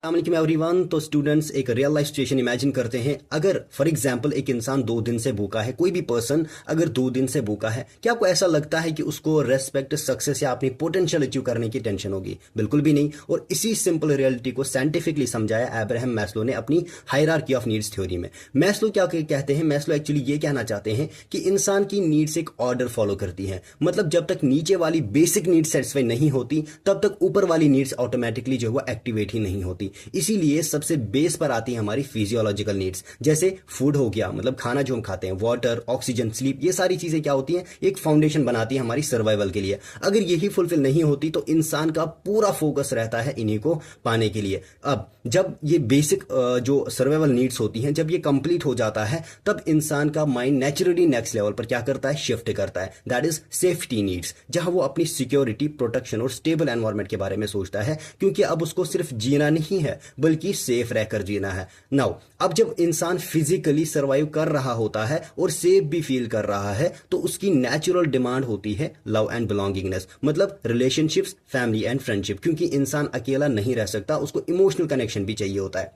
अस्सलाम एवरीवन। तो स्टूडेंट्स एक रियल लाइफ सिचुएशन इमेजिन करते हैं। अगर फॉर एग्जांपल एक इंसान 2 दिन से भूखा है, कोई भी पर्सन अगर 2 दिन से भूखा है, क्या आपको ऐसा लगता है कि उसको रेस्पेक्ट, सक्सेस या अपनी पोटेंशियल अचीव करने की टेंशन होगी? बिल्कुल भी नहीं। और इसी सिंपल रियलिटी को साइंटिफिकली समझाया अब्राहम मैस्लो ने अपनी हायरार्की ऑफ नीड्स थ्योरी में। मैस्लो क्या कहते हैं? मैस्लो एक्चुअली ये कहना चाहते हैं कि इंसान की नीड्स एक ऑर्डर फॉलो करती है। मतलब जब तक नीचे वाली बेसिक नीड्स सेटिस्फाई नहीं होती, तब तक ऊपर वाली नीड्स ऑटोमेटिकली जो है वो एक्टिवेट ही नहीं होती। इसीलिए सबसे बेस पर आती है हमारी फिजियोलॉजिकल नीड्स, जैसे फूड हो गया, मतलब खाना जो हम खाते हैं, वाटर, ऑक्सीजन, स्लीप, ये सारी चीजें क्या होती हैं? एक फाउंडेशन बनाती है हमारी सर्वाइवल के लिए। अगर यही फुलफिल नहीं होती तो इंसान का पूरा फोकस रहता है इन्हीं को पाने के लिए। अब जब ये बेसिक जो सर्वाइवल नीड्स होती हैं, जब ये कंप्लीट हो जाता है, तब इंसान का माइंड नेचुरली नेक्स्ट लेवल पर क्या करता है? शिफ्ट करता है। दैट इज सेफ्टी नीड्स, जहां वो अपनी सिक्योरिटी, प्रोटेक्शन और स्टेबल एनवायरमेंट के बारे में सोचता है, क्योंकि अब उसको सिर्फ जीना नहीं है बल्कि सेफ रहकर जीना है। नाउ अब जब इंसान फिजिकली सर्वाइव कर रहा होता है और सेफ भी फील कर रहा है, तो उसकी नेचुरल डिमांड होती है लव एंड बिलोंगिंगनेस, मतलब रिलेशनशिप्स, फैमिली एंड फ्रेंडशिप, क्योंकि इंसान अकेला नहीं रह सकता, उसको इमोशनल कनेक्शन भी चाहिए होता है।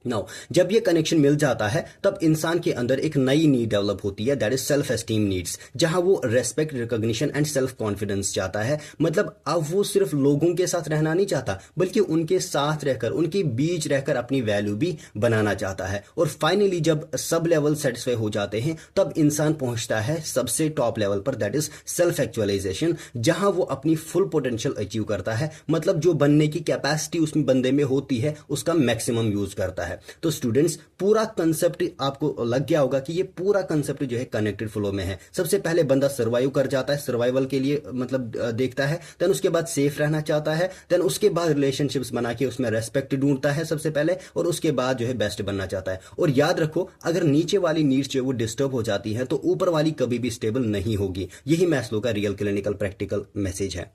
नाउ जब ये कनेक्शन मिल जाता है, तब इंसान के अंदर एक नई नीड डेवलप होती है, that is self esteem needs, जहां वो respect, recognition and self confidence चाहता है। मतलब अब वो सिर्फ लोगों के साथ रहना नहीं चाहता, बल्कि उनके साथ रहकर, उनके बीच रहकर अपनी वैल्यू भी बनाना चाहता है। और फाइनली जब सब लेवल सेटिस्फाई हो जाते हैं, तब इंसान पहुंचता है सबसे टॉप लेवल पर, दैट इज सेल्फ एक्चुअलाइजेशन, जहां वो अपनी फुल पोटेंशियल अचीव करता है। मतलब जो बनने की कैपेसिटी उसमें बंदे में होती है, उसका मैक्सिमम यूज करता है। तो स्टूडेंट्स पूरा कंसेप्ट आपको लग गया होगा कि ये पूरा कंसेप्ट जो है कनेक्टेड फ्लो में है। सबसे पहले बंदा सर्वाइव कर जाता है, सर्वाइवल के लिए मतलब देखता है, देन उसके बाद सेफ रहना चाहता है, देन उसके बाद रिलेशनशिप्स बना के उसमें रेस्पेक्ट ढूंढता है सबसे पहले, और उसके बाद जो है बेस्ट बनना चाहता है। और याद रखो, अगर नीचे वाली नीड्स जो है वो डिस्टर्ब हो जाती है, तो ऊपर वाली कभी भी स्टेबल नहीं होगी। यही मैस्लो का रियल क्लिनिकल प्रैक्टिकल मैसेज है।